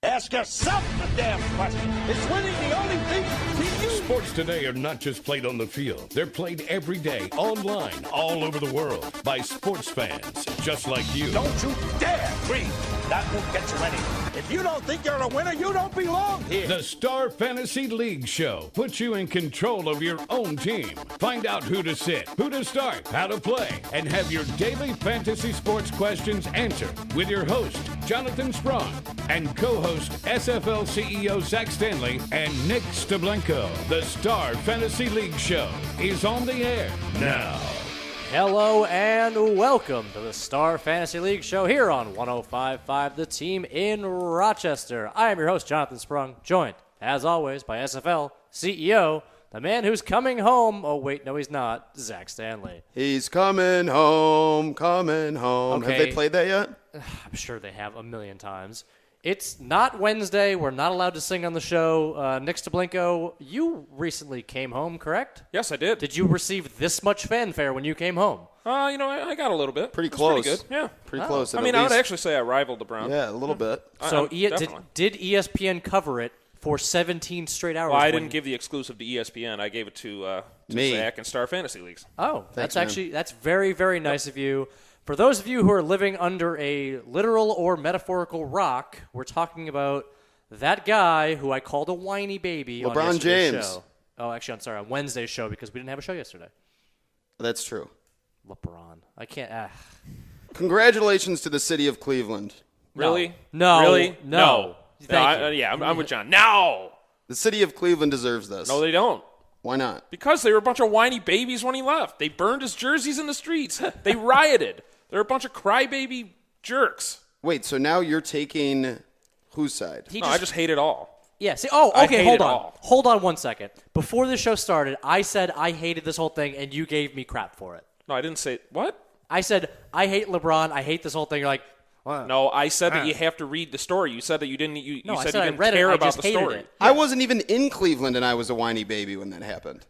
Ask yourself the damn question. Is winning the only thing to you? Sports today are not just played on the field. They're played every day, online, all over the world, by sports fans just like you. Don't you dare breathe. That won't get you anywhere. If you don't think you're a winner, you don't belong here. The Star Fantasy League Show puts you in control of your own team. Find out who to sit, who to start, how to play, and have your daily fantasy sports questions answered with your host, Jonathan Sprung, and co-host SFL CEO Zach Stanley and Nick Steblenko. The Star Fantasy League Show is on the air now. Hello and welcome to the Star Fantasy League Show here on 105.5 The Team in Rochester. I am your host, Jonathan Sprung, joined, as always, by SFL CEO, the man who's coming home. Oh, wait, no, he's not. Zach Stanley. He's coming home, coming home. Okay. Have they played that yet? I'm sure they have a million times. It's not Wednesday. We're not allowed to sing on the show. Nick Steblenko, you recently came home, correct? Yes, I did. Did you receive this much fanfare when you came home? I got a little bit. Pretty close. Pretty good. Yeah. Pretty close. I would actually say I rivaled LeBron. Yeah, a little bit. So definitely. did ESPN cover it for 17 straight hours? Well, I didn't give the exclusive to ESPN. I gave it to Me. Zach and Star Fantasy Leagues. Oh, Thanks, that's very, very nice of you. For those of you who are living under a literal or metaphorical rock, we're talking about that guy who I called a whiny baby on LeBron yesterday's James. show. Oh, actually, I'm sorry, on Wednesday's show because we didn't have a show yesterday. That's true. LeBron. I can't. Congratulations to the city of Cleveland. Really? No. Really? No. Thank you. I'm with John. No. The city of Cleveland deserves this. No, they don't. Why not? Because they were a bunch of whiny babies when he left. They burned his jerseys in the streets. They rioted. They're a bunch of crybaby jerks. Wait, so now you're taking whose side? I just hate it all. Yeah. See. I Oh, okay. hate Hold it on. all. Hold on 1 second. Before the show started, I said I hated this whole thing, and you gave me crap for it. No, I didn't say what? I said I hate LeBron. I hate this whole thing. You're like, what? No, I said that you have to read the story. You said that you didn't. You No, I said said I you didn't read it, care I about just the hated story. it. I wasn't even in Cleveland, and I was a whiny baby when that happened.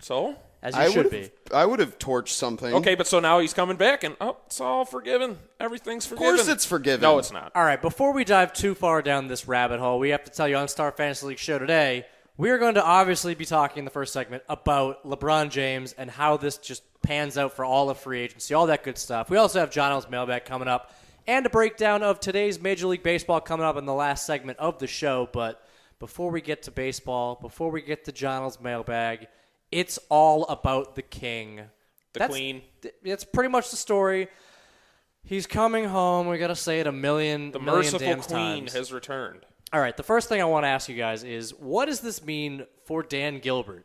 So? As you should be. I would have torched something. Okay, but so now he's coming back, and it's all forgiven. Everything's Of forgiven. course it's forgiven. No, it's not. All right, before we dive too far down this rabbit hole, we have to tell you on Star Fantasy League Show today, we are going to obviously be talking in the first segment about LeBron James and how this just pans out for all of free agency, all that good stuff. We also have John L's mailbag coming up and a breakdown of today's Major League Baseball coming up in the last segment of the show. But before we get to baseball, before we get to John L's mailbag, it's all about the king. The queen. It's pretty much the story. He's coming home. We got to say it a million The million merciful damn queen times. has returned. All right, the first thing I want to ask you guys is, what does this mean for Dan Gilbert?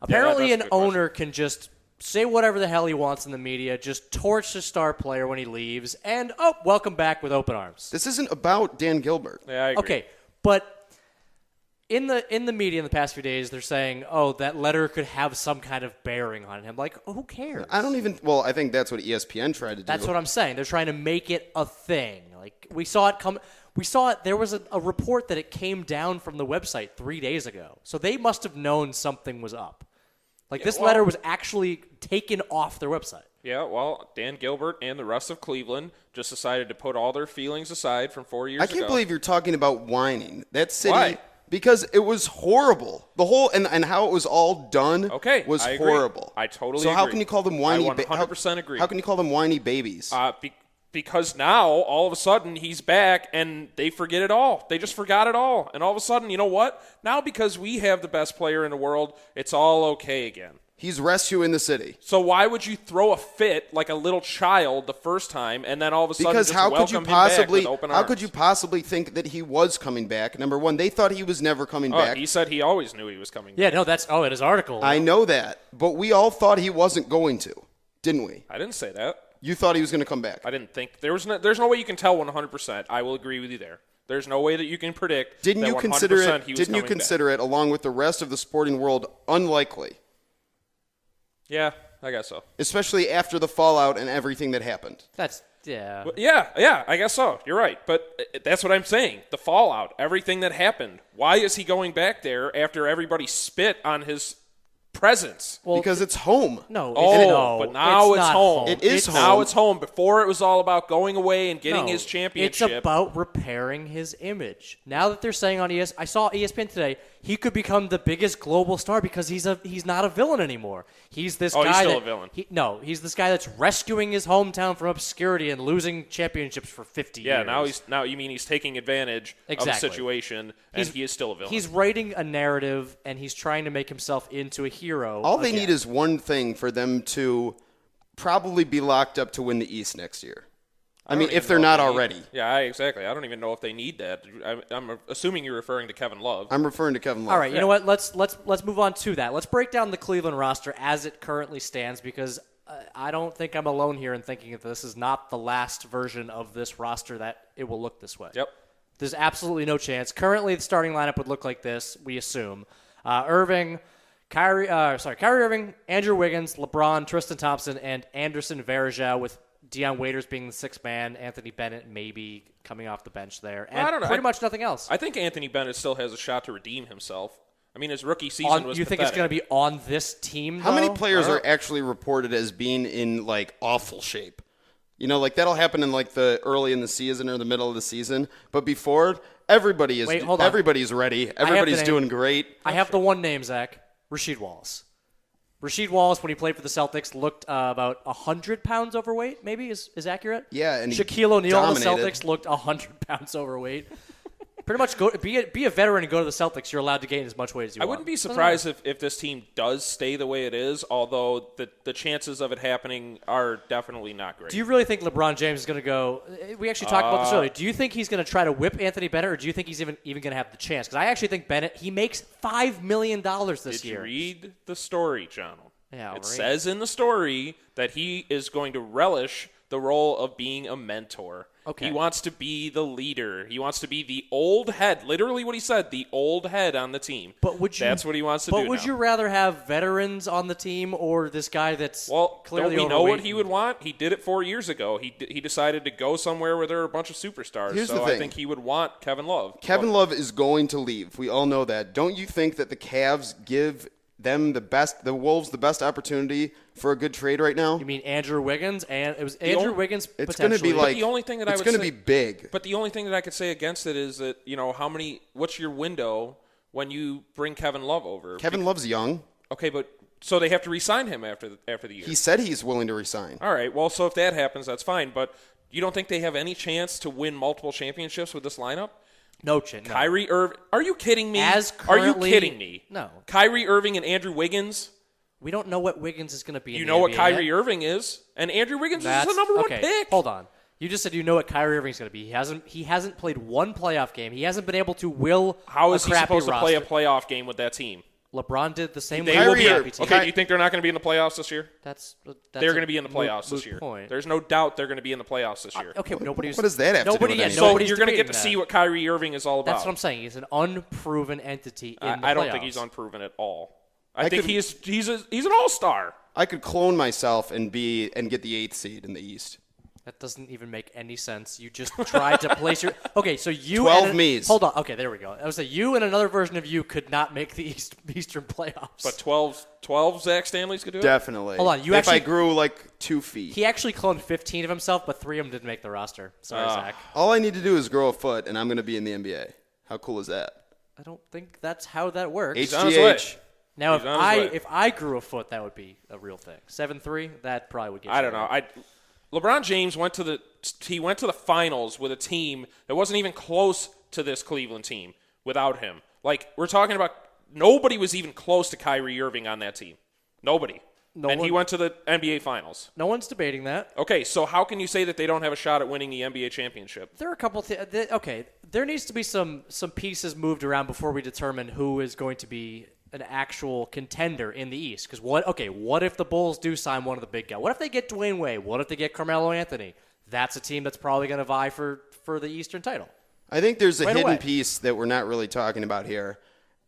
Apparently, that's a an good question. owner can just say whatever the hell he wants in the media, just torch the star player when he leaves, and, welcome back with open arms. This isn't about Dan Gilbert. Yeah, I agree. Okay, but in the media in the past few days, they're saying, that letter could have some kind of bearing on him. Like, who cares? I think that's what ESPN tried to do. That's what I'm saying. They're trying to make it a thing. Like, we saw it come. We saw it. There was a report that it came down from the website 3 days ago. So they must have known something was up. Like, this letter was actually taken off their website. Yeah, well, Dan Gilbert and the rest of Cleveland just decided to put all their feelings aside from 4 years ago. I can't believe you're talking about whining. That city, Why? because it was horrible. The whole and how it was all done was I agree. horrible. I totally So how agree. can you call them whiny? I 100% agree. How can you call them whiny babies? Because now, all of a sudden, he's back, and they forget it all. They just forgot it all. And all of a sudden, you know what? Now, because we have the best player in the world, it's all okay again. He's rescuing the city. So why would you throw a fit like a little child the first time, and then all of a sudden Because just how welcome could you possibly him back with open how arms? could you possibly think that he was coming back? Number one, they thought he was never coming back. He said he always knew he was coming Yeah, back. no, that's in his article. I know that, but we all thought he wasn't going to, didn't we? I didn't say that. You thought he was going to come back. I didn't think there's no way you can tell 100%. I will agree with you there. There's no way that you can predict. Didn't that you 100% consider it? he was Didn't you coming consider it, along with the rest of the sporting world, unlikely? back? Yeah, I guess so. Especially after the fallout and everything that happened. Yeah. Yeah, I guess so. You're right. But that's what I'm saying. The fallout, everything that happened. Why is he going back there after everybody spit on his presence. because it's home. No, But now it's not home. It is home. Now it's home. Before it was all about going away and getting No, his championship. It's about repairing his image. Now that they're saying on I saw ESPN today, he could become the biggest global star because he's not a villain anymore. He's this guy. He's still that, a villain. He's this guy that's rescuing his hometown from obscurity and losing championships for 50 years. Yeah, now you mean he's taking advantage of the situation, and he is still a villain. He's writing a narrative, and he's trying to make himself into a hero. All they need is one thing for them to probably be locked up to win the East next year. I mean, if they're not already. Yeah, exactly. I don't even know if they need that. I'm assuming you're referring to Kevin Love. I'm referring to Kevin Love. All right, you know what? Let's move on to that. Let's break down the Cleveland roster as it currently stands because I don't think I'm alone here in thinking that this is not the last version of this roster that it will look this way. Yep. There's absolutely no chance. Currently, the starting lineup would look like this, we assume. Kyrie Irving, Andrew Wiggins, LeBron, Tristan Thompson, and Anderson Varejao with Deion Waiters being the sixth man, Anthony Bennett maybe coming off the bench there, and I don't know. pretty much nothing else. I think Anthony Bennett still has a shot to redeem himself. I mean, his rookie season was You think pathetic. it's going to be on this team, How many though? players are actually reported as being in, like, awful shape? You know, like, that'll happen in, like, the early in the season or the middle of the season. But before, everybody's ready. Everybody's doing great. I have the one name, Zach. Rasheed Wallace. Rasheed Wallace, when he played for the Celtics, looked about 100 pounds overweight, maybe is accurate? Yeah, and he Shaquille O'Neal on the dominated. Celtics looked 100 pounds overweight. Pretty much be a veteran and go to the Celtics. You're allowed to gain as much weight as you want. I wouldn't be surprised if this team does stay the way it is, although the chances of it happening are definitely not great. Do you really think LeBron James is going to go? We actually talked about this earlier. Do you think he's going to try to whip Anthony Bennett, or do you think he's even going to have the chance? Because I actually think Bennett, he makes $5 million this year. Did you read the story, John? Yeah, it says in the story that he is going to relish the role of being a mentor. Okay. He wants to be the leader. He wants to be the old head. Literally what he said, the old head on the team. But that's what he wants to do. But would you rather have veterans on the team or this guy that's clearly don't we know overweight? what he would want? He did it 4 years ago. He decided to go somewhere where there are a bunch of superstars. Here's so the thing. I think he would want Kevin Love. Kevin Love is going to leave. We all know that. Don't you think that the Cavs give them the Wolves the best opportunity for a good trade right now? You mean Andrew Wiggins? And it was Andrew Wiggins. It's going to be like the only thing that it's going to be big. But the only thing that I could say against it is that what's your window when you bring Kevin Love over? Kevin Love's young. Okay, but so they have to re-sign him after the year. He said he's willing to resign. All right. Well, so if that happens, that's fine. But you don't think they have any chance to win multiple championships with this lineup? No chance. No. Kyrie Irving. Are you kidding me? Are you kidding me? No. Kyrie Irving and Andrew Wiggins. We don't know what Wiggins is going to be. You in know the what NBA Kyrie yet. Irving is, and Andrew Wiggins is the number one pick. Hold on. You just said you know what Kyrie Irving is going to be. He hasn't played one playoff game. He hasn't been able to will. How is a he crappy supposed roster. to play a playoff game with that team? LeBron did the same. They with will be. crappy team. Okay, do you think they're not going to be in the playoffs this year? That's they're going to be in the playoffs moot this year. Point. There's no doubt they're going to be in the playoffs this year. Okay, nobody's. What does that have to do with anything? So nobody's you're going to get to debating see that. what Kyrie Irving is all about. That's what I'm saying. He's an unproven entity in the I don't playoffs. think he's unproven at all. I think he's an all-star. I could clone myself and get the 8th seed in the East. That doesn't even make any sense. You just tried to place your. Okay, so you 12 me's. Hold on. Okay, there we go. I was saying you and another version of you could not make the Eastern playoffs. But 12 Zach Stanleys could do it? Definitely. Hold on, if I grew like 2 feet. He actually cloned 15 of himself, but 3 of them didn't make the roster. Sorry, Zach. All I need to do is grow a foot, and I'm going to be in the NBA. How cool is that? I don't think that's how that works. on his way. HGH. Now, He's on his way. if I grew a foot, that would be a real thing. 7'3", that probably would get. I don't know. LeBron James went to the finals with a team that wasn't even close to this Cleveland team without him. Like, we're talking about nobody was even close to Kyrie Irving on that team. Nobody. He went to the NBA Finals. No one's debating that. Okay, so how can you say that they don't have a shot at winning the NBA championship? There are a couple. Okay, there needs to be some pieces moved around before we determine who is going to be an actual contender in the East. Because what if the Bulls do sign one of the big guys? What if they get Dwayne Wade? What if they get Carmelo Anthony? That's a team that's probably going to vie for the Eastern title. I think there's a hidden away. piece that we're not really talking about here,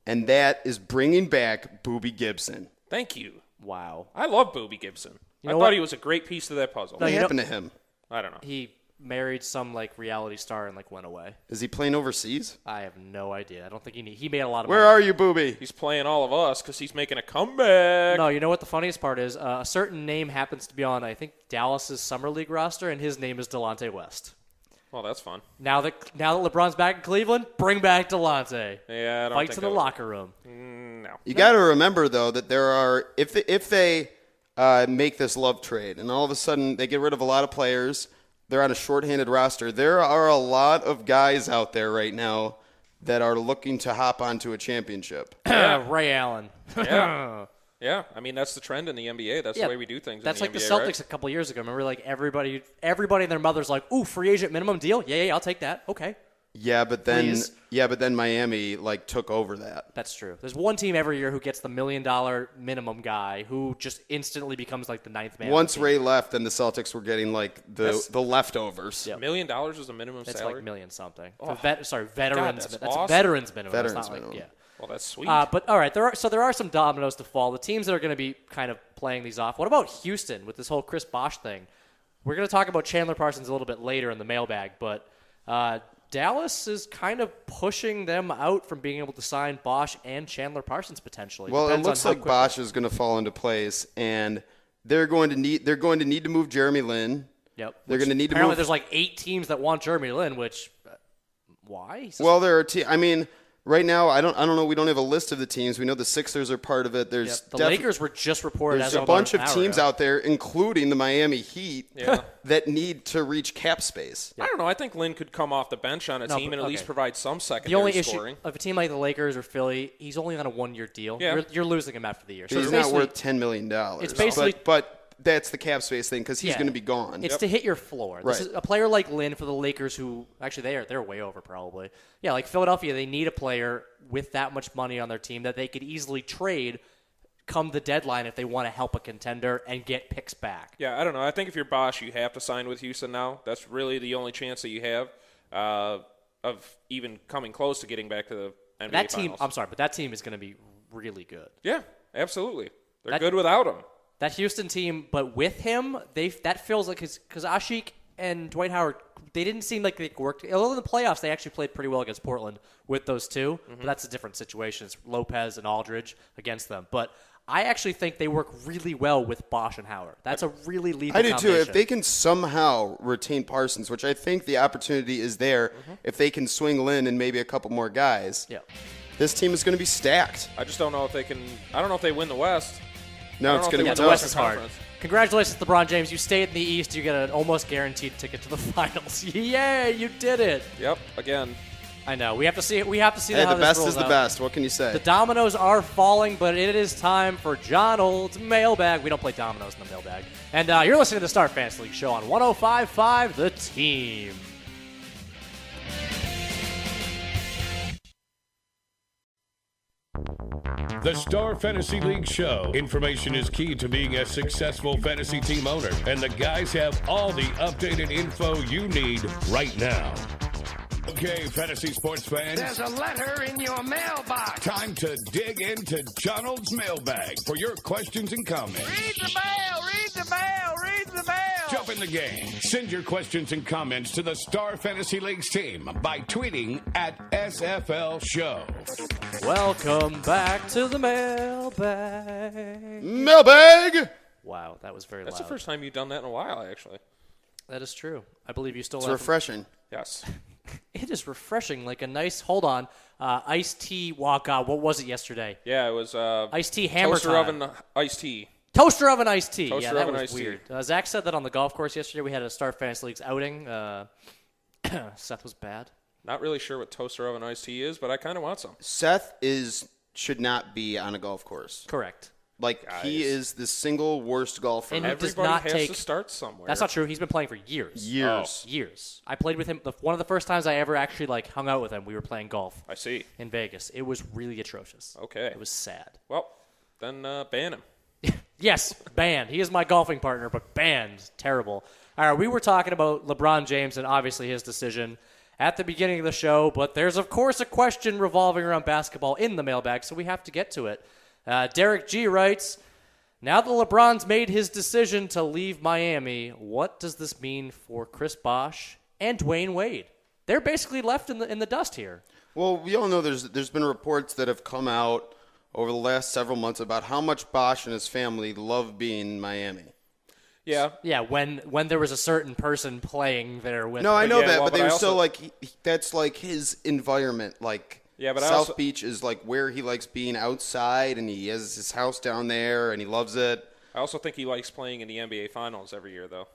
and that is bringing back Boobie Gibson. Thank you. Wow. I love Boobie Gibson. I thought he was a great piece to that puzzle. What happened to him? I don't know. He married some like reality star and like went away. Is he playing overseas? I have no idea. I don't think he made a lot of Where money. are you, booby? He's playing all of us because he's making a comeback. No, you know what the funniest part is? A certain name happens to be on, I think, Dallas's Summer League roster, and his name is Delonte West. Well, that's fun. Now that LeBron's back in Cleveland, bring back Delonte. Yeah, I don't Fights think in the locker room. No. You got to remember, though, that there are if they make this love trade and all of a sudden they get rid of a lot of players, they're on a shorthanded roster. There are a lot of guys out there right now that are looking to hop onto a championship. Ray Allen. Yeah. Yeah, I mean, that's the trend in the NBA. That's the way we do things That's in like the NBA, the Celtics right? a couple years ago. Remember, like everybody and their mother's like, ooh, free agent minimum deal? Yeah, I'll take that. Okay. Yeah, but then Miami like took over that. That's true. There's one team every year who gets the $1 million minimum guy who just instantly becomes like the ninth man. Once Ray left, then the Celtics were getting like the leftovers. Yep. $1 million was the minimum It's salary? like million something. Oh. veterans. God, that's awesome. Veterans minimum. Veterans it's not minimum. Like, yeah. Well, that's sweet. But all right, there are some dominoes to fall. The teams that are going to be kind of playing these off. What about Houston with this whole Chris Bosh thing? We're going to talk about Chandler Parsons a little bit later in the mailbag, but Dallas is kind of pushing them out from being able to sign Bosh and Chandler Parsons potentially. Well, Depends it looks on how like quickly. Bosh is going to fall into place, and they're going to need to move Jeremy Lin. Yep. They're going to need to Apparently, move. there's like 8 teams that want Jeremy Lin, which why? Well, there are. I mean, right now, I don't know. We don't have a list of the teams. We know the Sixers are part of it. There's The Lakers were just reported There's as a of bunch about of an hour teams ago. out there, including the Miami Heat, that need to reach cap space. I don't know. I think Lynn could come off the bench on a No, team but- and at least okay. provide some The secondary only scoring. issue of a team like the Lakers or Philly, he's only on a 1-year deal. Yeah. You're losing him after the year. So He's it's not basically- worth $10 million. It's basically- but that's the cap space thing because he's going to be gone. It's to hit your floor. This Right. is a player like Lynn for the Lakers, who actually they're way over probably. Yeah, like Philadelphia, they need a player with that much money on their team that they could easily trade come the deadline if they want to help a contender and get picks back. Yeah, I don't know. I think if you're Bosh, you have to sign with Houston now. That's really the only chance that you have of even coming close to getting back to the NBA That team, Finals. I'm sorry, but that team is going to be really good. Yeah, absolutely. They're That- good without him. That Houston team, but with him, that feels like because Asik and Dwight Howard, they didn't seem like they worked. Although in the playoffs, they actually played pretty well against Portland with those two. But that's a different situation. It's Lopez and Aldridge against them. But I actually think they work really well with Bosh and Howard. That's a really lethal I do too. combination. If they can somehow retain Parsons, which I think the opportunity is there, if they can swing Lynn and maybe a couple more guys, Yeah. this team is going to be stacked. I just don't know if they can. I don't know if they win the West. No, I it's don't know going if to they be win The tough. West is hard. Conference. Congratulations, LeBron James. You stayed in the East. You get an almost guaranteed ticket to the finals. Yay, you did it. Yep. Again, I know. We have to see. We have to see Hey, how the this best rolls is the out. best. What can you say? The dominoes are falling, but it is time for John Old's mailbag. We don't play dominoes in the mailbag. And you're listening to the Star Fantasy League show on 105.5 The Team. The Star Fantasy League Show. Information is key to being a successful fantasy team owner, and the guys have all the updated info you need right now. Okay, fantasy sports fans. There's a letter in your mailbox. Time to dig into Donald's mailbag for your questions and comments. Read the mail, read the mail, read the mail. Jump in the game. Send your questions and comments to the Star Fantasy League's team by tweeting at SFL Show. Welcome back to the mailbag. Mailbag! Wow, that was very that's loud. the first time you've done that in a while, actually. That is true. I believe you still It's have refreshing. Yes. It is refreshing, like a nice, hold on, iced tea walk out. What was it yesterday? Yeah, it was Iced tea hammer toaster time. oven iced tea. Toaster oven iced tea. Toaster Yeah, that oven was iced tea. weird. Zach said that on the golf course yesterday. We had a Star Fantasy League's outing. Seth was bad. Not really sure what toaster oven iced tea is, but I kind of want some. Seth should not be on a golf course. Correct. Like, he is the single worst golfer. And he does Everybody not has take. to start somewhere. That's not true. He's been playing for years. Years. Years. I played with him. One of the first times I ever actually hung out with him, we were playing golf I see. in Vegas. It was really atrocious. Okay. It was sad. Well, then ban him. Yes, banned. He is my golfing partner, but banned. Terrible. All right, we were talking about LeBron James and obviously his decision at the beginning of the show, but there's, of course, a question revolving around basketball in the mailbag, so we have to get to it. Derek G. writes, Now that LeBron's made his decision to leave Miami, what does this mean for Chris Bosh and Dwayne Wade? They're basically left in the dust here. Well, we all know there's been reports that have come out over the last several months about how much Bosh and his family love being in Miami. Yeah. Yeah, when there was a certain person playing there with No, him. I know Yeah, that, well, but but they I were also- still like, that's like his environment. Like, Yeah, but I South also- Beach is like where he likes being outside, and he has his house down there, and he loves it. I also think he likes playing in the NBA Finals every year, though.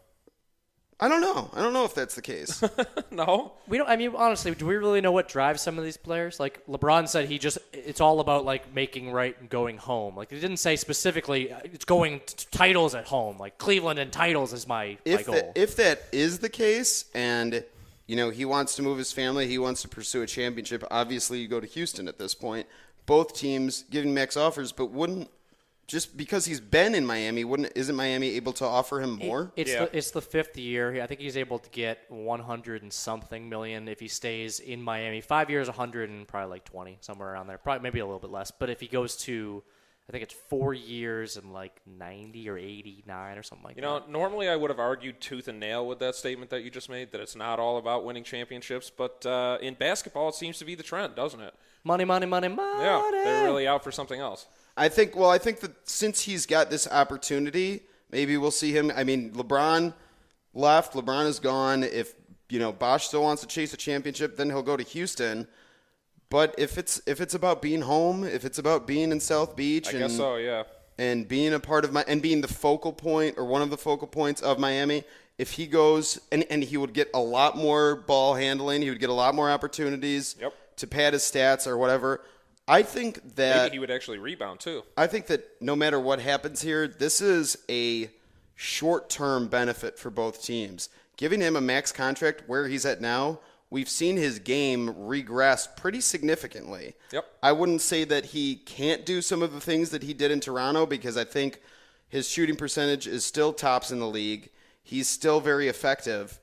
I don't know. I don't know if that's the case. No? We don't. I mean, honestly, do we really know what drives some of these players? Like LeBron said, it's all about like making right and going home. Like he didn't say specifically it's going titles at home. Like Cleveland and titles is my goal. If that is the case, and he wants to move his family, he wants to pursue a championship. Obviously, you go to Houston at this point. Both teams giving max offers, but wouldn't. Just because he's been in Miami, isn't Miami able to offer him more? It's the fifth year. I think he's able to get 100 and something million if he stays in Miami. 5 years, 100 and probably like 20, somewhere around there. Probably maybe a little bit less. But if he goes to, I think it's 4 years and like 90 or 89 or something like that. Normally I would have argued tooth and nail with that statement that you just made, that it's not all about winning championships. But in basketball, it seems to be the trend, doesn't it? Money, money, money, money. Yeah, they're really out for something else. I think that since he's got this opportunity, maybe we'll see him. I mean, LeBron left. LeBron is gone. If, Bosh still wants to chase a championship, then he'll go to Houston. But if it's about being home, if it's about being in South Beach, I guess so, yeah. And being a part of and being the focal point or one of the focal points of Miami, if he goes and he would get a lot more ball handling, he would get a lot more opportunities to pad his stats or whatever. I think that maybe he would actually rebound too. I think that no matter what happens here, this is a short-term benefit for both teams. Giving him a max contract where he's at now, we've seen his game regress pretty significantly. Yep. I wouldn't say that he can't do some of the things that he did in Toronto because I think his shooting percentage is still tops in the league. He's still very effective.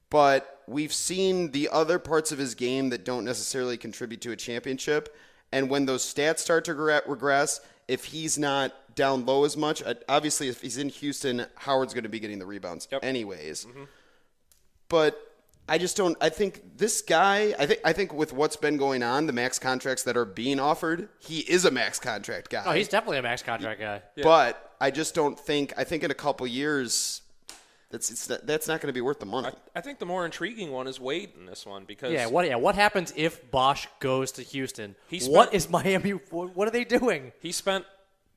But we've seen the other parts of his game that don't necessarily contribute to a championship. And when those stats start to regress, if he's not down low as much, obviously if he's in Houston, Howard's going to be getting the rebounds anyways. Mm-hmm. But I just don't. I think this guy. I think with what's been going on, the max contracts that are being offered, he is a max contract guy. Oh, he's definitely a max contract guy. Yeah. But I just don't think. I think in a couple years, that's not going to be worth the money. I think the more intriguing one is Wade in this one because what happens if Bosh goes to Houston? What is Miami? What are they doing? He spent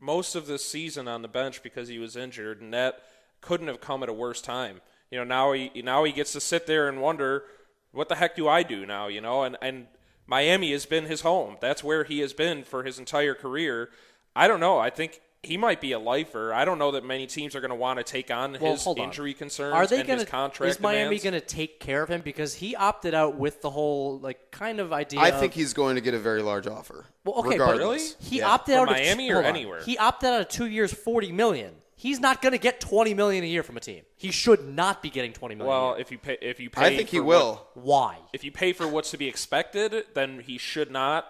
most of this season on the bench because he was injured, and that couldn't have come at a worse time. Now he gets to sit there and wonder, what the heck do I do now? And Miami has been his home. That's where he has been for his entire career. I don't know. I think he might be a lifer. I don't know that many teams are going to want to take on his injury concerns and his contract Is Miami demands. going to take care of him because he opted out with the whole kind of idea? I think he's going to get a very large offer. Well, okay, regardless. but he opted out from Miami or anywhere. He opted out of 2 years, $40 million. He's not going to get $20 million a year from a team. He should not be getting $20 million. Well, a year. if you pay, I think he will. Why? If you pay for what's to be expected, then he should not.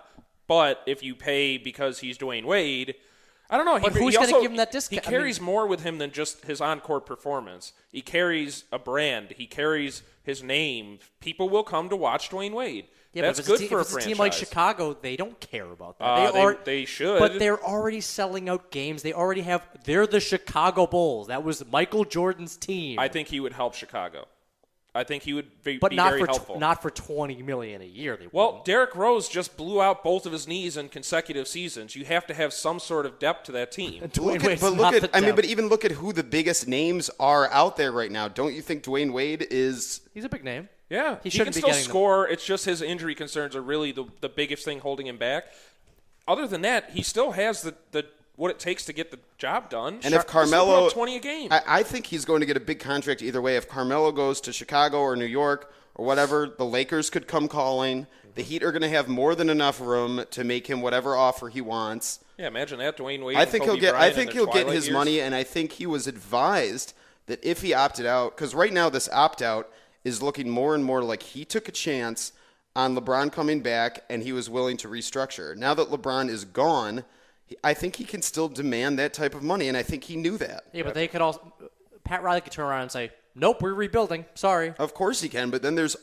But if you pay because he's Dwayne Wade, I don't know. But who's going to give him that discount? He carries more with him than just his on-court performance. He carries a brand. He carries his name. People will come to watch Dwayne Wade. Yeah, that's but good if for a it's franchise. a team like Chicago, they don't care about that. They should. But they're already selling out games. They're the Chicago Bulls. That was Michael Jordan's team. I think he would help Chicago. I think he would be not very for helpful. Not for $20 million a year. Well, Derrick Rose just blew out both of his knees in consecutive seasons. You have to have some sort of depth to that team. But even look at who the biggest names are out there right now. Don't you think Dwayne Wade is? He's a big name. Yeah, he can still score. It's just his injury concerns are really the biggest thing holding him back. Other than that, he still has the what it takes to get the job done. And if Carmelo, 20 a game. I think he's going to get a big contract either way. If Carmelo goes to Chicago or New York or whatever, the Lakers could come calling. The Heat are going to have more than enough room to make him whatever offer he wants. Yeah, imagine that, Dwayne Wade. I think he'll get. I think he'll get his years. money, and I think he was advised that if he opted out, because right now this opt out is looking more and more like he took a chance on LeBron coming back, and he was willing to restructure. Now that LeBron is gone, I think he can still demand that type of money, and I think he knew that. Yeah, but they could also Pat Riley could turn around and say, "Nope, we're rebuilding. Sorry." Of course he can, but then there's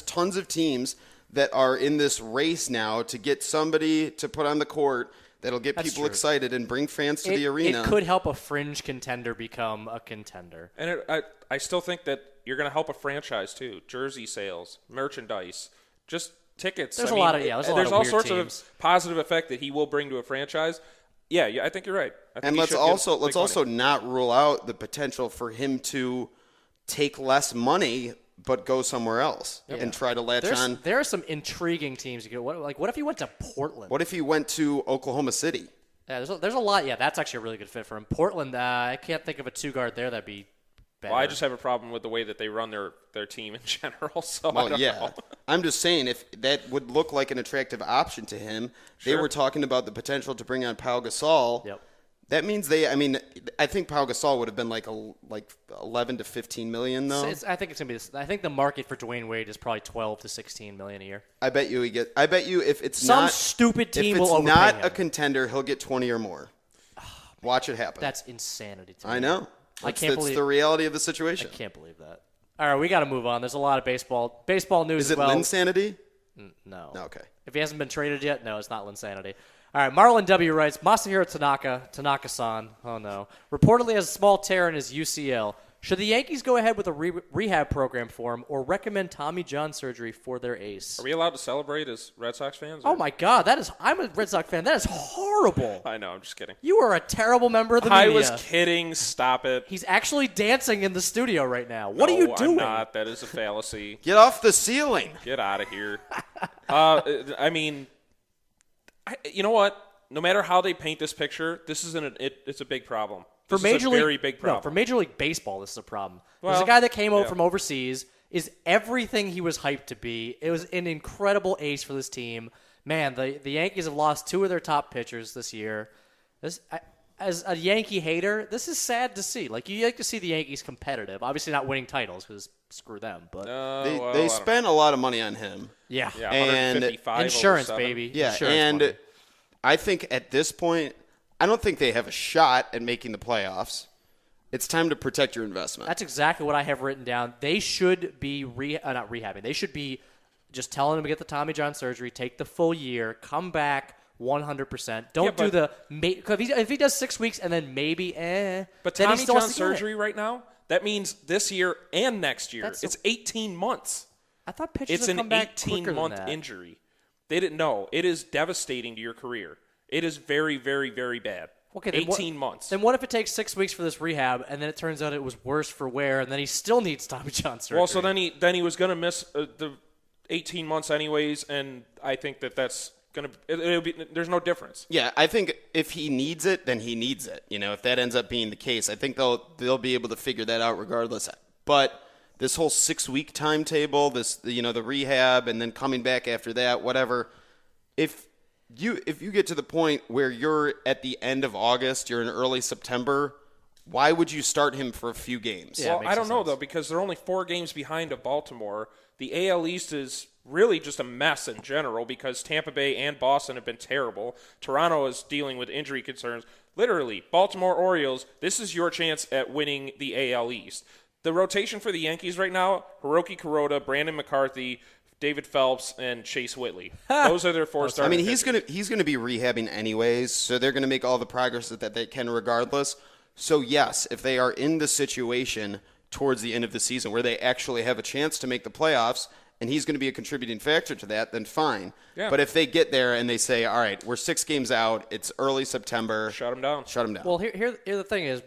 tons of teams that are in this race now to get somebody to put on the court that'll get people excited and bring fans to the arena. It could help a fringe contender become a contender. And I still think that you're going to help a franchise too. Jersey sales, merchandise, just tickets. There's all sorts teams. of positive effect that he will bring to a franchise. Yeah, I think you're right. And let's also not rule out the potential for him to take less money but go somewhere else and try to latch on. There are some intriguing teams. What if he went to Portland? What if he went to Oklahoma City? Yeah, there's a lot. Yeah, that's actually a really good fit for him. Portland, I can't think of a two-guard there that'd be better. Well, I just have a problem with the way that they run their team in general. So well, I don't know. I'm just saying if that would look like an attractive option to him. Sure. They were talking about the potential to bring on Pau Gasol. Yep. That means I think Pau Gasol would have been like 11 to 15 million though. I think it's gonna be this. I think the market for Dwayne Wade is probably 12 to 16 million a year. I bet you if it's some not stupid team if will it's overpay not him. A contender, he'll get 20 or more. Watch it happen. That's insanity to me. I know. That's the reality of the situation. I can't believe that. All right, we got to move on. There's a lot of baseball news. Is it Linsanity? No. Okay. If he hasn't been traded yet, no, it's not Linsanity. All right, Marlon W. writes, Masahiro Tanaka-san, oh no, reportedly has a small tear in his UCL. Should the Yankees go ahead with a rehab program for him or recommend Tommy John surgery for their ace? Are we allowed to celebrate as Red Sox fans? Oh my God, I'm a Red Sox fan. That is horrible. I know, I'm just kidding. You are a terrible member of the media. I was kidding. Stop it. He's actually dancing in the studio right now. What are you doing? I'm not. That is a fallacy. Get off the ceiling. Get out of here. You know what? No matter how they paint this picture, this isn't it's a big problem. This is a very big problem. No, for Major League Baseball, this is a problem. Well, there's a guy that came out from overseas, is everything he was hyped to be. It was an incredible ace for this team. Man, the Yankees have lost two of their top pitchers this year. As a Yankee hater, this is sad to see. Like, you like to see the Yankees competitive. Obviously not winning titles because screw them. But they spent a lot of money on him. Yeah, and insurance, baby. Yeah, insurance money. I think at this point, I don't think they have a shot at making the playoffs. It's time to protect your investment. That's exactly what I have written down. They should be not rehabbing. They should be just telling him to get the Tommy John surgery, take the full year, come back 100%. Don't do the if he does 6 weeks and then maybe But Tommy John surgery right now, that means this year and next year. It's 18 months. I thought pitchers would come back quicker than that. It's an 18-month injury. They didn't know. It is devastating to your career. It is very, very, very bad. Okay, 18 months. Then what if it takes 6 weeks for this rehab, and then it turns out it was worse for wear, and then he still needs Tommy John surgery? Well, so then he was going to miss the 18 months anyways, and I think that's going to – there's no difference. Yeah, I think if he needs it, then he needs it. If that ends up being the case, I think they'll be able to figure that out regardless. But this whole 6-week timetable, the rehab, and then coming back after that, whatever, if you get to the point where you're at the end of August, you're in early September, why would you start him for a few games? Yeah, well, I don't know, though, because they're only 4 games behind of Baltimore. The AL East is really just a mess in general because Tampa Bay and Boston have been terrible. Toronto is dealing with injury concerns. Literally, Baltimore Orioles, this is your chance at winning the AL East. The rotation for the Yankees right now, Hiroki Kuroda, Brandon McCarthy, David Phelps, and Chase Whitley. Those are their 4 starters. I mean, he's gonna be rehabbing anyways, so they're gonna make all the progress that they can regardless. So yes, if they are in the situation towards the end of the season where they actually have a chance to make the playoffs, and he's going to be a contributing factor to that, then fine. Yeah. But if they get there and they say, all right, we're 6 games out, it's early September. Shut him down. Well, here the thing is,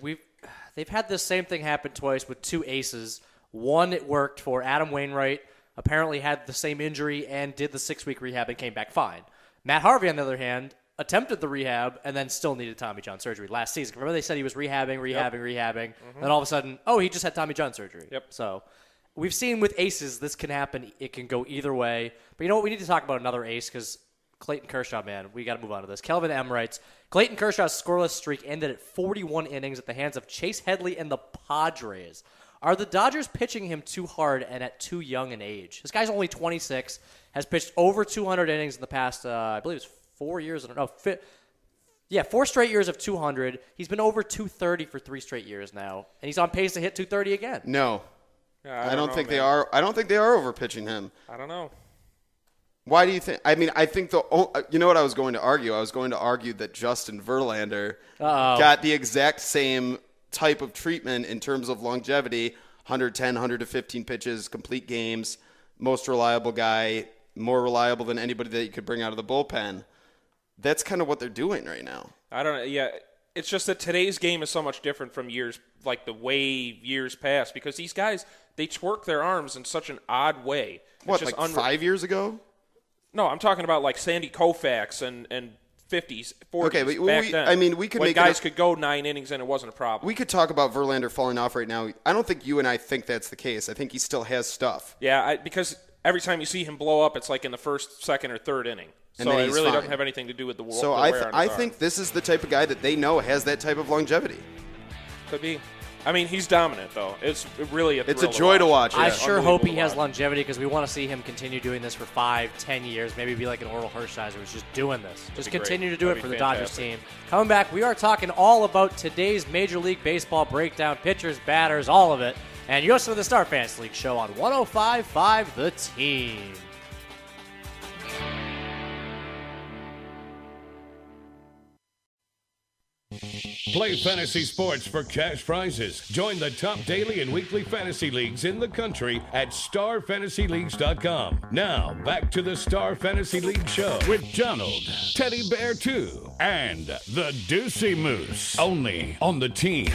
they've had this same thing happen twice with 2 aces. One, it worked for Adam Wainwright, apparently had the same injury and did the 6-week rehab and came back fine. Matt Harvey, on the other hand, attempted the rehab and then still needed Tommy John surgery last season. Remember they said he was rehabbing. Mm-hmm. Then all of a sudden, he just had Tommy John surgery. Yep. So we've seen with aces, this can happen. It can go either way. But you know what? We need to talk about another ace because Clayton Kershaw, man, we got to move on to this. Kelvin M. writes, Clayton Kershaw's scoreless streak ended at 41 innings at the hands of Chase Headley and the Padres. Are the Dodgers pitching him too hard and at too young an age? This guy's only 26, has pitched over 200 innings in the past, I believe it's 4 years. Yeah, 4 straight years of 200. He's been over 230 for 3 straight years now, and he's on pace to hit 230 again. No. Yeah, I don't think they are. I don't think they are overpitching him. I don't know. Why do you think? I mean, I think you know what I was going to argue? I was going to argue that Justin Verlander got the exact same type of treatment in terms of longevity, 110, 115 pitches, complete games, most reliable guy, more reliable than anybody that you could bring out of the bullpen. That's kind of what they're doing right now. I don't know. Yeah, it's just that today's game is so much different from years, like the way years past, because these guys, they twerk their arms in such an odd way. What, like 5 years ago? No, I'm talking about like Sandy Koufax and 50s, 40s. Okay, but back then. I mean, we could when make guys could go 9 innings and it wasn't a problem. We could talk about Verlander falling off right now. I don't think you and I think that's the case. I think he still has stuff. Yeah, because every time you see him blow up, it's like in the first, second, or third inning. And so then it he's really fine. doesn't have anything to do with the wear. So I think this is the type of guy that they know has that type of longevity. Could be. I mean, he's dominant, though. It's really a It's a joy to watch. I Yeah. sure hope he has longevity because we want to see him continue doing this for 5, 10 years, maybe be like an Orel Hershiser who's just doing this. Just continue to do it for the Dodgers team. Coming back, we are talking all about today's Major League Baseball breakdown, pitchers, batters, all of it. And you're listening to the Star Fantasy League show on 105.5 The Team. Play fantasy sports for cash prizes. Join the top daily and weekly fantasy leagues in the country at starfantasyleagues.com. Now, back to the Star Fantasy League show with Donald, Teddy Bear 2, and the Deucey Moose. Only on the Team.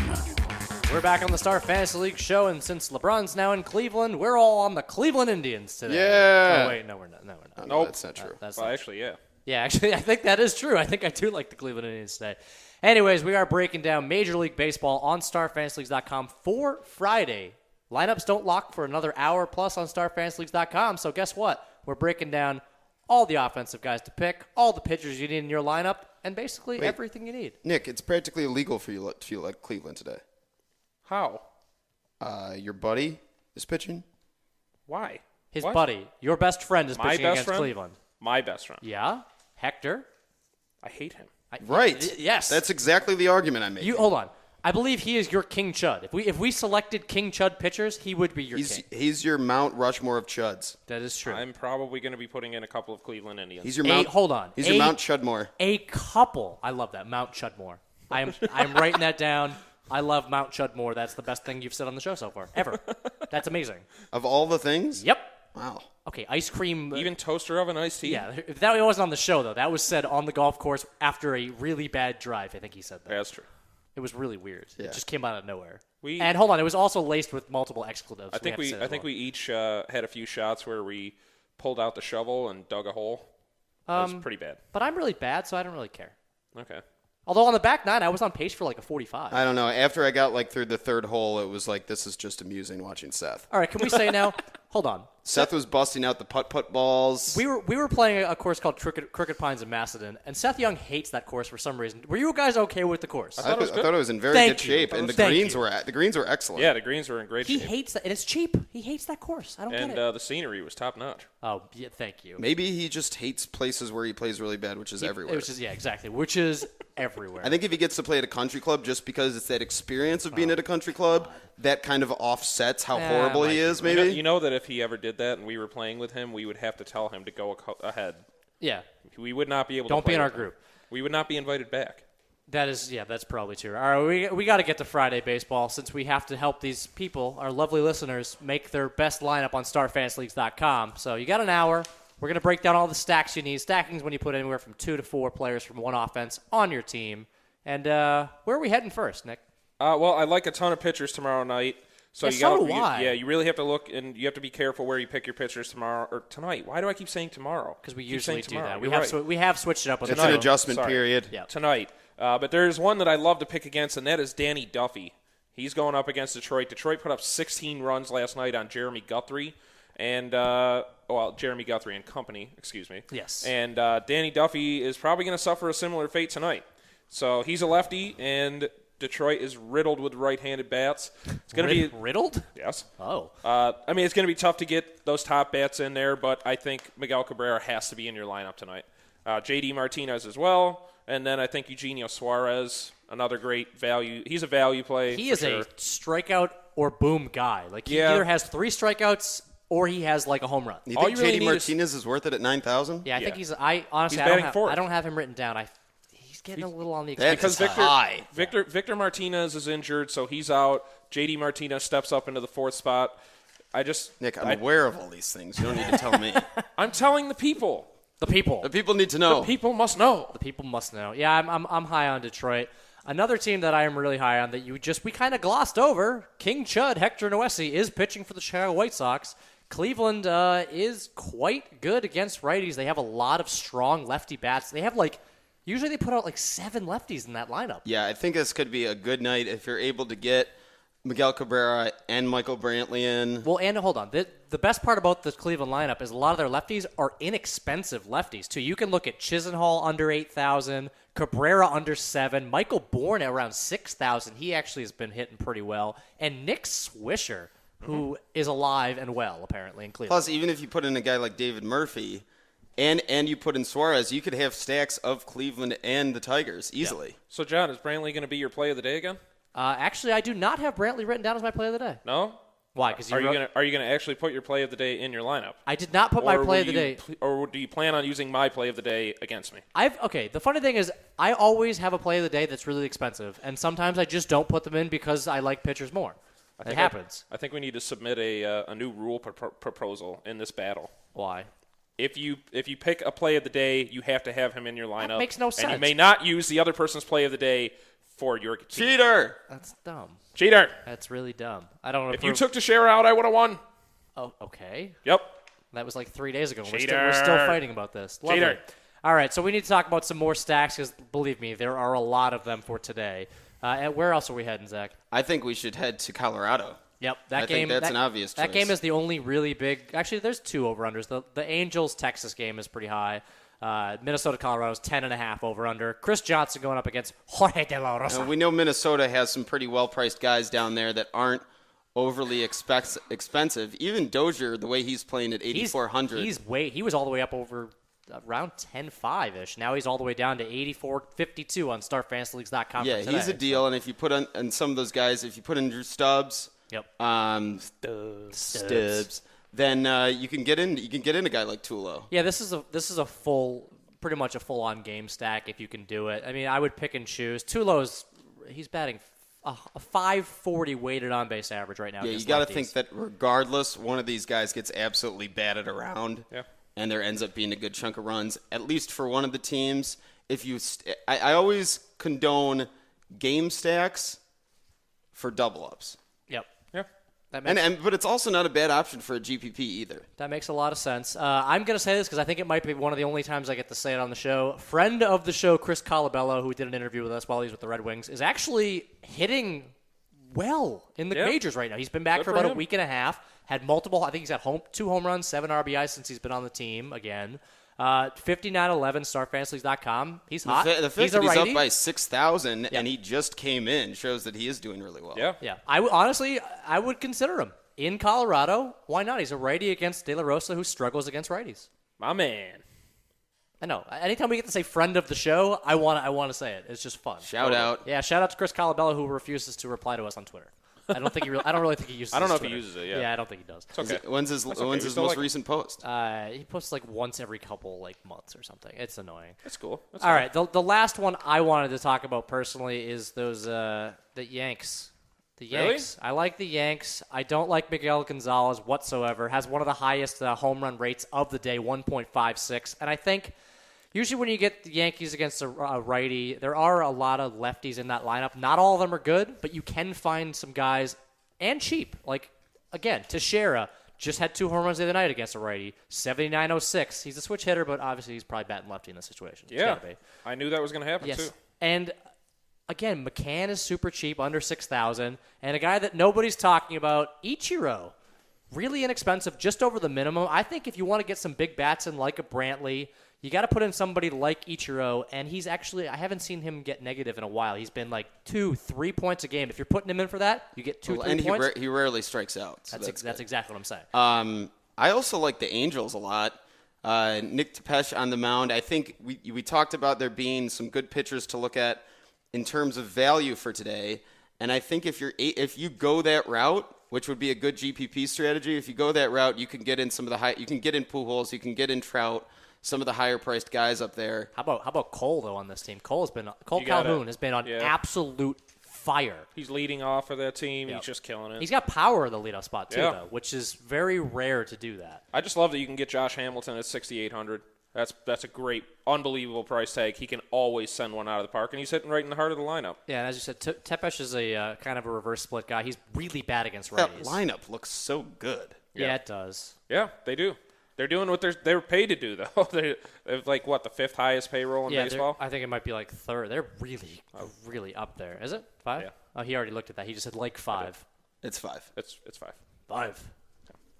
We're back on the Star Fantasy League show, and since LeBron's now in Cleveland, we're all on the Cleveland Indians today. Yeah. Oh, wait, no, we're not. No, we're not. No, that's not true. That's Well, not actually, yeah. Yeah, actually, I think that is true. I think I do like the Cleveland Indians today. Anyways, we are breaking down Major League Baseball on StarFantasyLeagues.com for Friday. Lineups don't lock for another hour plus on StarFantasyLeagues.com, so guess what? We're breaking down all the offensive guys to pick, all the pitchers you need in your lineup, and basically everything you need. Nick, it's practically illegal for you to feel like Cleveland today. How? Your buddy is pitching? Why? His What? buddy, your best friend, is My pitching best against friend? Cleveland. My best friend. Yeah? Hector? I hate him. Right. Yes. That's exactly the argument I made. You hold on. I believe he is your King Chud. If we selected King Chud pitchers, he would be your king. He's your Mount Rushmore of Chuds. That is true. I'm probably going to be putting in a couple of Cleveland Indians. He's your Mount. Hold on. He's your Mount Chudmore. A couple. I love that. Mount Chudmore. I'm writing that down. I love Mount Chudmore. That's the best thing you've said on the show so far. Ever. That's amazing. Of all the things? Yep. Wow. Okay, ice cream. Even toaster oven iced tea? Yeah, that wasn't on the show, though. That was said on the golf course after a really bad drive. I think he said that. Yeah, that's true. It was really weird. Yeah. It just came out of nowhere. We- And hold on, it was also laced with multiple expletives. I think we each had a few shots where we pulled out the shovel and dug a hole. That was pretty bad. But I'm really bad, so I don't really care. Okay. Although on the back nine, I was on pace for like a 45. I don't know. After I got through the third hole, it was like, this is just amusing watching Seth. All right, can we say now? Hold on. Seth was busting out the putt-putt balls. We were playing a course called Crooked Pines in Macedon, and Seth Young hates that course for some reason. Were you guys okay with the course? I thought it was in very Thank good you. shape, and the greens were excellent. Yeah, the greens were in great He shape. hates that, and it's cheap. He hates that course. I don't And get it. the scenery was top notch. Oh, yeah, thank you. Maybe he just hates places where he plays really bad, which is everywhere. Which is, yeah, exactly. Which is everywhere. I think if he gets to play at a country club, just because it's that experience of being at a country club, that kind of offsets how horrible he is, maybe. You know that if he ever did that and we were playing with him, we would have to tell him to go ahead. Yeah. We would not be able to Don't play be in our with him. group. We would not be invited back. That's probably true. All right, we got to get to Friday baseball since we have to help these people, our lovely listeners, make their best lineup on StarFantasyLeagues.com. So you got an hour. We're going to break down all the stacks you need. Stacking is when you put anywhere from 2 to 4 players from one offense on your team. And where are we heading first, Nick? Well, I like a ton of pitchers tomorrow night. So Yeah, you so got do I. you really have to look and you have to be careful where you pick your pitchers tomorrow or tonight. Why do I keep saying tomorrow? Because we Keep usually saying do tomorrow. that. You're right. We have switched it up with It's the an show. adjustment Sorry. period. Yeah. Tonight. But there's one that I love to pick against, and that is Danny Duffy. He's going up against Detroit. Detroit put up 16 runs last night on Jeremy Guthrie. And, Jeremy Guthrie and company, excuse me. Yes. And Danny Duffy is probably going to suffer a similar fate tonight. So he's a lefty, and Detroit is riddled with right-handed bats. It's going to be riddled? Yes. Oh. It's going to be tough to get those top bats in there, but I think Miguel Cabrera has to be in your lineup tonight. J.D. Martinez as well. And then I think Eugenio Suarez, another great value. He's a value play. He is a strikeout or boom guy. Like, he either has 3 strikeouts or he has, like, a home run. You think J.D. Martinez is worth it at 9,000? Yeah, I think he's – I honestly, I don't have him written down. He's getting a little on the expensive side. Because Victor Martinez is injured, so he's out. J.D. Martinez steps up into the 4th spot. Nick, I'm aware of all these things. You don't need to tell me. I'm telling the people. The people. The people need to know. The people must know. The people must know. Yeah, I'm high on Detroit. Another team that I am really high on that we kind of glossed over, King Chud, Hector Noesi, is pitching for the Chicago White Sox. Cleveland is quite good against righties. They have a lot of strong lefty bats. They have usually they put out 7 lefties in that lineup. Yeah, I think this could be a good night if you're able to get Miguel Cabrera and Michael Brantley in. Well, and hold on. The best part about the Cleveland lineup is a lot of their lefties are inexpensive lefties, too. You can look at Chisenhall under 8,000, Cabrera under 7, Michael Bourne at around 6,000. He actually has been hitting pretty well. And Nick Swisher, who is alive and well, apparently, in Cleveland. Plus, even if you put in a guy like David Murphy and you put in Suarez, you could have stacks of Cleveland and the Tigers easily. Yeah. So, John, is Brantley going to be your play of the day again? Actually, I do not have Brantley written down as my play of the day. No? Why? Because are you going to actually put your play of the day in your lineup? I did not put my play of the day. Or do you plan on using my play of the day against me? Okay, the funny thing is I always have a play of the day that's really expensive, and sometimes I just don't put them in because I like pitchers more. It happens. I think we need to submit a new rule proposal in this battle. Why? If you pick a play of the day, you have to have him in your lineup. That makes no sense. And you may not use the other person's play of the day for your team. Cheater! That's dumb. Cheater! That's really dumb. I don't know. If you took Teixeira out, I would have won. Oh, okay. Yep. That was 3 days ago. Cheater. We're still fighting about this. Lovely. Cheater. All right, so we need to talk about some more stacks because, believe me, there are a lot of them for today. And where else are we heading, Zach? I think we should head to Colorado. Yep, I think that's an obvious choice. That game is the only really big. Actually, there's 2 over-unders. The Angels-Texas game is pretty high. Minnesota-Colorado's 10.5 over-under. Chris Johnson going up against Jorge De La Rosa. We know Minnesota has some pretty well-priced guys down there that aren't overly expensive. Even Dozier, the way he's playing at 8,400. He was all the way up over around 10.5-ish. Now he's all the way down to 84.52 on StarFantasyLeagues.com. Yeah, today, he's a deal. And if you put on some of those guys, if you put in Drew Stubbs, Stubbs, then you can get in. You can get in a guy like Tulo. Yeah, this is a pretty much a full-on game stack if you can do it. I mean, I would pick and choose. He's batting a 540 weighted on base average right now. Yeah, you got to think that regardless, one of these guys gets absolutely batted around. Yeah. And there ends up being a good chunk of runs, at least for one of the teams. If you, I always condone game stacks for double ups. Yep. Yeah. But it's also not a bad option for a GPP either. That makes a lot of sense. I'm going to say this because I think it might be one of the only times I get to say it on the show. Friend of the show, Chris Colabello, who did an interview with us while he's with the Red Wings, is actually hitting well in the majors right now. He's been back for about a week and a half. Had multiple. I think he's had 2 home runs, 7 RBIs since he's been on the team again. 59-11, StarFantasyLeagues.com. He's hot. The fact that he's up by 6,000 and he just came in shows that he is doing really well. Yeah. Honestly, I would consider him in Colorado. Why not? He's a righty against De La Rosa, who struggles against righties. My man. I know. Anytime we get to say friend of the show, I want to say it. It's just fun. Shout out. Yeah, shout out to Chris Colabello, who refuses to reply to us on Twitter. I don't really think he uses it. I don't know if Twitter. he uses it, yeah. Yeah, I don't think he does. It's okay. When's his most recent post? He posts once every couple months or something. It's annoying. That's cool. All right, the last one I wanted to talk about personally is those the Yanks. The Yanks. Really? I like the Yanks. I don't like Miguel Gonzalez whatsoever. Has one of the highest home run rates of the day, 1.56. And I think usually when you get the Yankees against a righty, there are a lot of lefties in that lineup. Not all of them are good, but you can find some guys, and cheap. Like, again, Teixeira just had 2 home runs the other night against a righty, 79.06. He's a switch hitter, but obviously he's probably batting lefty in this situation. Yeah, I knew that was going to happen, too. And, again, McCann is super cheap, under 6,000. And a guy that nobody's talking about, Ichiro, really inexpensive, just over the minimum. I think if you want to get some big bats in like a Brantley, you got to put in somebody like Ichiro, and he's actually, I haven't seen him get negative in a while. He's been 2-3 points a game. If you're putting him in for that, you get 2-3 points. And he rarely strikes out. So that's exactly what I'm saying. I also like the Angels a lot. Nick Tepesh on the mound. I think we talked about there being some good pitchers to look at in terms of value for today. And I think if you go that route, which would be a good GPP strategy, if you go that route, you can get in some of the you can get in Pujols, you can get in Trout, some of the higher priced guys up there. How about Cole though on this team? Cole Calhoun has been on absolute fire. He's leading off for that team. Yep. He's just killing it. He's got power in the leadoff spot too, though, which is very rare to do that. I just love that you can get Josh Hamilton at $6,800. That's a great, unbelievable price tag. He can always send one out of the park, and he's hitting right in the heart of the lineup. Yeah, and as you said, Tepesh is a kind of a reverse split guy. He's really bad against righties. That lineup looks so good. Yeah, it does. Yeah, they do. They're doing what they're paid to do, though. They're like, what, the 5th highest payroll in baseball? I think it might be like 3rd. They're really up there. Is it 5? Yeah. Oh, he already looked at that. He just said like 5. It's 5. It's 5. 5.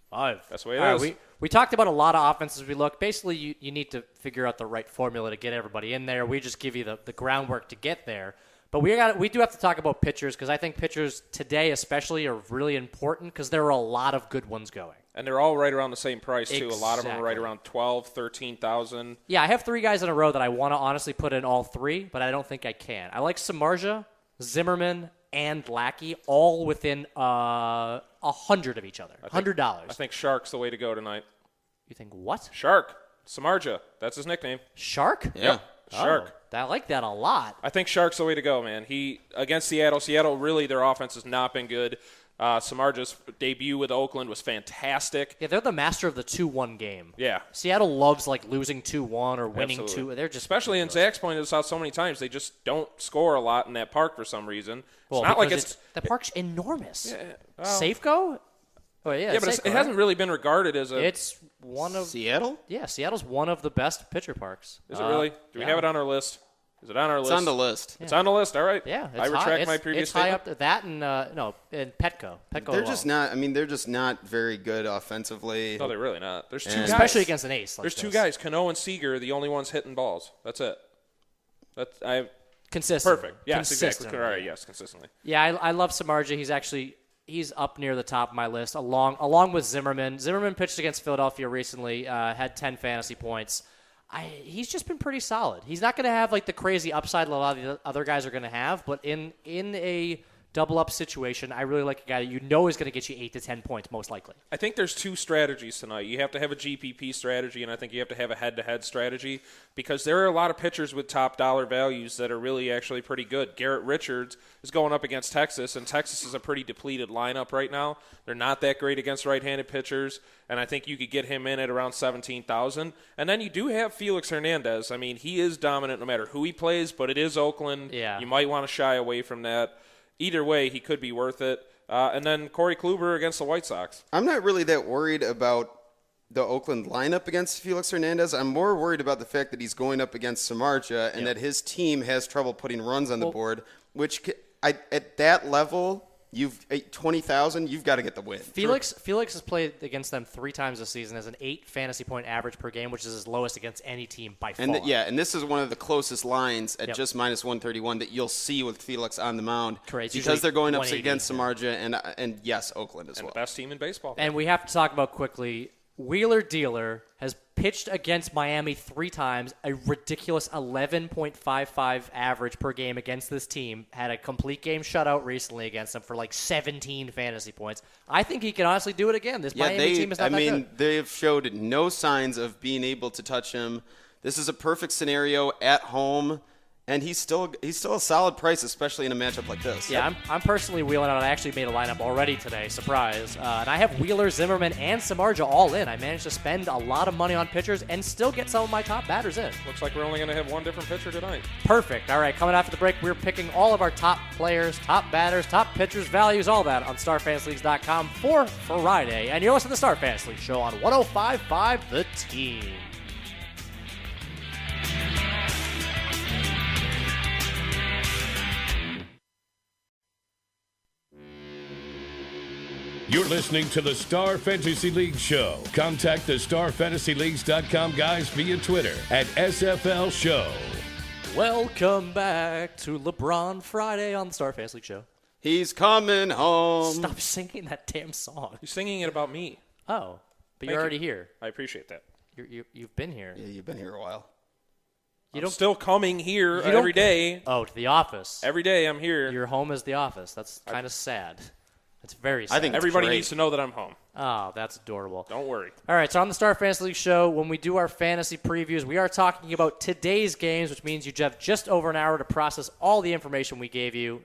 5. That's the way it is. Right, we talked about a lot of offenses we look. Basically, you need to figure out the right formula to get everybody in there. We just give you the groundwork to get there. But we do have to talk about pitchers because I think pitchers today especially are really important because there are a lot of good ones going. And they're all right around the same price, too. A lot of them are right around $12,000, $13,000. Yeah, I have 3 guys in a row that I want to honestly put in all 3, but I don't think I can. I like Samardzija, Zimmerman, and Lackey, all within $100 of each other. $100. I think Shark's the way to go tonight. You think what? Shark. Samardzija. That's his nickname. Shark? Yeah. Yep. Shark. I like that a lot. I think Shark's the way to go, man. He against Seattle, really their offense has not been good. Samardzija's debut with Oakland was fantastic. Yeah, they're the master of the 2-1 game. Yeah. Seattle loves like losing 2-1 or winning Absolutely. 2. They're just especially in Zach's pointed this out so many times, they just don't score a lot in that park for some reason. Well, it's not like it's the park's enormous. Yeah, well, Safeco? Oh yeah, yeah, but Safeco, it hasn't really been regarded as a. It's one of Seattle. Yeah, Seattle's one of the best pitcher parks. Is it really? Do we have it on our list? Is it on our list? It's on the list. It's on the list. All right. Yeah, I retract my previous It's high statement. up to that and and Petco. They're just not. I mean, they're just not very good offensively. No, they're really not. There's 2 guys. Especially against an ace. Like There's 2 guys. Cano and Seager are the only ones hitting balls. That's it. Consistent. Perfect. Yes, exactly. All right. Yes, consistently. Yeah, I love Samardzija. He's up near the top of my list, along with Zimmerman. Zimmerman pitched against Philadelphia recently, had 10 fantasy points. He's just been pretty solid. He's not going to have like the crazy upside a lot of the other guys are going to have, but in a double-up situation, I really like a guy that you know is going to get you 8 to 10 points most likely. I think there's 2 strategies tonight. You have to have a GPP strategy, and I think you have to have a head-to-head strategy because there are a lot of pitchers with top dollar values that are really actually pretty good. Garrett Richards is going up against Texas, and Texas is a pretty depleted lineup right now. They're not that great against right-handed pitchers, and I think you could get him in at around $17,000. And then you do have Felix Hernandez. I mean, he is dominant no matter who he plays, but it is Oakland. Yeah. You might want to shy away from that. Either way, he could be worth it. And then Corey Kluber against the White Sox. I'm not really that worried about the Oakland lineup against Felix Hernandez. I'm more worried about the fact that he's going up against Samardzija and that his team has trouble putting runs on the board, which at that level, you've 20,000. You've got to get the win. Felix has played against them 3 times this season, as an 8 fantasy point average per game, which is his lowest against any team by far. And this is one of the closest lines at just minus 131 that you'll see with Felix on the mound. Correct. Because they're going up against Samardzija and yes, Oakland as well. The best team in baseball. And we have to talk about quickly. Wheeler Dealer has pitched against Miami 3 times, a ridiculous 11.55 average per game against this team. Had a complete game shutout recently against them for like 17 fantasy points. I think he can honestly do it again. This Miami team is not that good. They've showed no signs of being able to touch him. This is a perfect scenario at home. And he's still a solid price, especially in a matchup like this. Yeah, I'm personally wheeling out. I actually made a lineup already today, surprise. And I have Wheeler, Zimmerman, and Samardzija all in. I managed to spend a lot of money on pitchers and still get some of my top batters in. Looks like we're only going to have 1 different pitcher tonight. Perfect. All right, coming after the break, we're picking all of our top players, top batters, top pitchers, values, all that on StarFantasyLeagues.com for Friday. And you're listening to the Star Fantasy League Show on 105.5 The Team. You're listening to the Star Fantasy League Show. Contact the StarFantasyLeagues.com guys via Twitter at SFL Show. Welcome back to LeBron Friday on the Star Fantasy League Show. He's coming home. Stop singing that damn song. You're singing it about me. Oh, but you're already here. I appreciate that. You've been here. Yeah, you've been here a while. I'm still coming here every day. Oh, to the office. Every day I'm here. Your home is the office. That's kind of sad. It's very sad. I think everybody needs to know that I'm home. Oh, that's adorable. Don't worry. All right, so on the Star Fantasy League show, when we do our fantasy previews, we are talking about today's games, which means you have just over an hour to process all the information we gave you,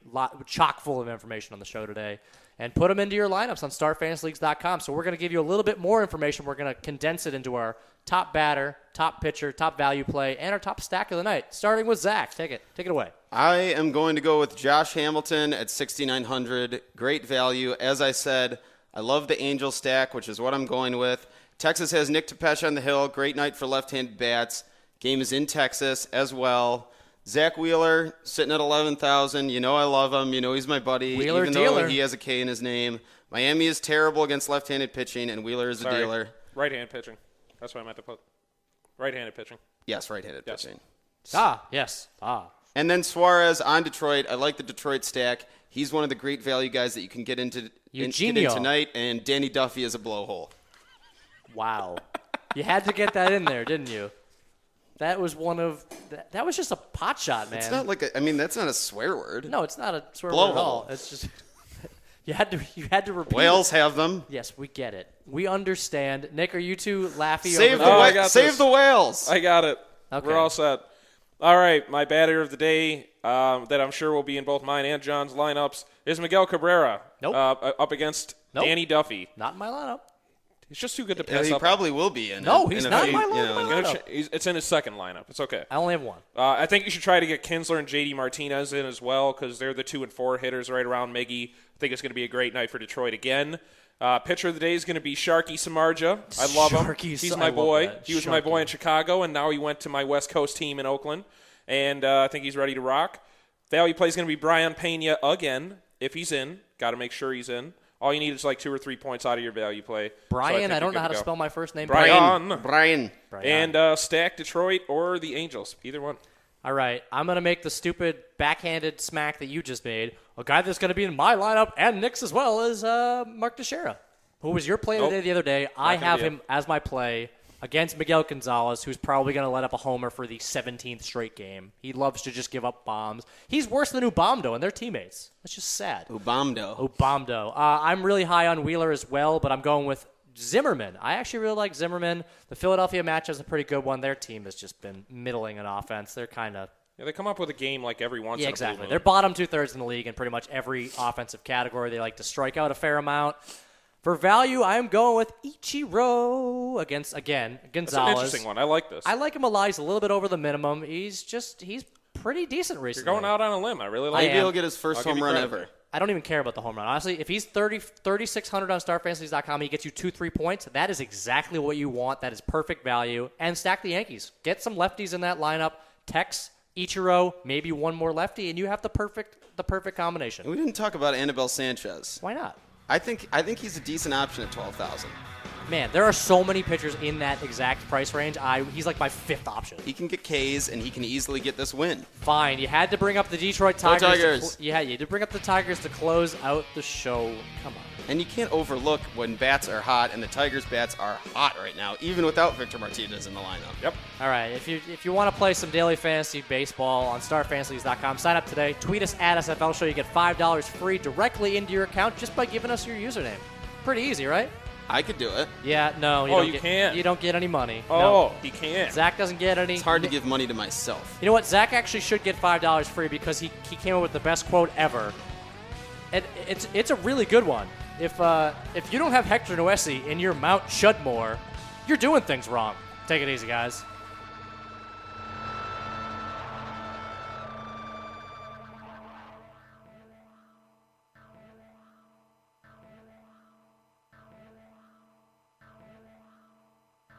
chock full of information on the show today, and put them into your lineups on starfantasyleagues.com. So we're going to give you a little bit more information. We're going to condense it into our top batter, top pitcher, top value play, and our top stack of the night. Starting with Zach. Take it away. I am going to go with Josh Hamilton at 6,900. Great value. As I said, I love the Angel stack, which is what I'm going with. Texas has Nick Tepesh on the hill. Great night for left-handed bats. Game is in Texas as well. Zach Wheeler sitting at 11,000. You know I love him. You know he's my buddy. Wheeler even dealer. though he has a K in his name. Miami is terrible against left-handed pitching, and Wheeler is a dealer. Right-hand pitching. That's what I meant to put. Right-handed pitching. Yes, right-handed pitching. Yes. And then Suarez on Detroit. I like the Detroit stack. He's one of the great value guys that you can get into tonight, and Danny Duffy is a blowhole. Wow. You had to get that in there, didn't you? That was that was just a pot shot, man. It's not like that's not a swear word. No, it's not a swear word at all. It's just you had to repeat. Whales have them. Yes, we get it. We understand. Nick, are you two laughing? Save the whales. I got it. Okay. We're all set. All right, my batter of the day that I'm sure will be in both mine and John's lineups is Miguel Cabrera. Nope. Up against Danny Duffy. Not in my lineup. He's just too good to pass He up. probably will be in. No, he's not in my lineup. It's in his second lineup. It's okay. I only have one. I think you should try to get Kinsler and J.D. Martinez in as well because they're the 2 and 4 hitters right around Miggy. I think it's going to be a great night for Detroit again. Pitcher of the day is going to be Sharky Samardzija. I love him. He's my boy. He was my boy in Chicago, and now he went to my West Coast team in Oakland. And I think he's ready to rock. Value play is going to be Brian Pena again. If he's in, got to make sure he's in. All you need is like 2 or 3 points out of your value play. Brian, so I don't know how to spell my first name. Brian. And stack Detroit or the Angels. Either one. All right. I'm going to make the stupid backhanded smack that you just made. A guy that's going to be in my lineup and Nick's as well is Mark Teixeira, who was your play of the day the other day. I have him as my play against Miguel Gonzalez, who's probably going to let up a homer for the 17th straight game. He loves to just give up bombs. He's worse than Ubamdo and their teammates. That's just sad. Ubamdo. I'm really high on Wheeler as well, but I'm going with Zimmerman. I actually really like Zimmerman. The Philadelphia match is a pretty good one. Their team has just been middling in offense. They're kind of... Yeah, they come up with a game like every once in a blue moon. Exactly. They're bottom 2/3 in the league in pretty much every offensive category. They like to strike out a fair amount. For value, I am going with Ichiro against, again, Gonzalez. That's an interesting one. I like this. I like him a lot. He's a little bit over the minimum. He's pretty decent recently. You're going out on a limb. I really like Maybe he'll get his first home run ever. I don't even care about the home run. Honestly, if he's 3,600 on StarFantasy.com, he gets you 2-3 points. That is exactly what you want. That is perfect value. And stack the Yankees. Get some lefties in that lineup. Tex, Ichiro, maybe one more lefty, and you have the perfect combination. We didn't talk about Anibal Sanchez. Why not? I think he's a decent option at 12,000. Man, there are so many pitchers in that exact price range. He's like my 5th option. He can get Ks, and he can easily get this win. Fine. You had to bring up the Detroit Tigers. Go Tigers. You had to bring up the Tigers to close out the show. Come on. And you can't overlook when bats are hot, and the Tigers' bats are hot right now, even without Victor Martinez in the lineup. Yep. All right. If you want to play some daily fantasy baseball on StarFantasy.com, sign up today. Tweet us at SFL Show. You get $5 free directly into your account just by giving us your username. Pretty easy, right? I could do it. Yeah, no. You can't. You don't get any money. Oh, no. he can't. Zach doesn't get any. It's hard to give money to myself. You know what? Zach actually should get $5 free because he came up with the best quote ever. And it's a really good one. If you don't have Hector Noesi in your Mount Shudmore, you're doing things wrong. Take it easy, guys.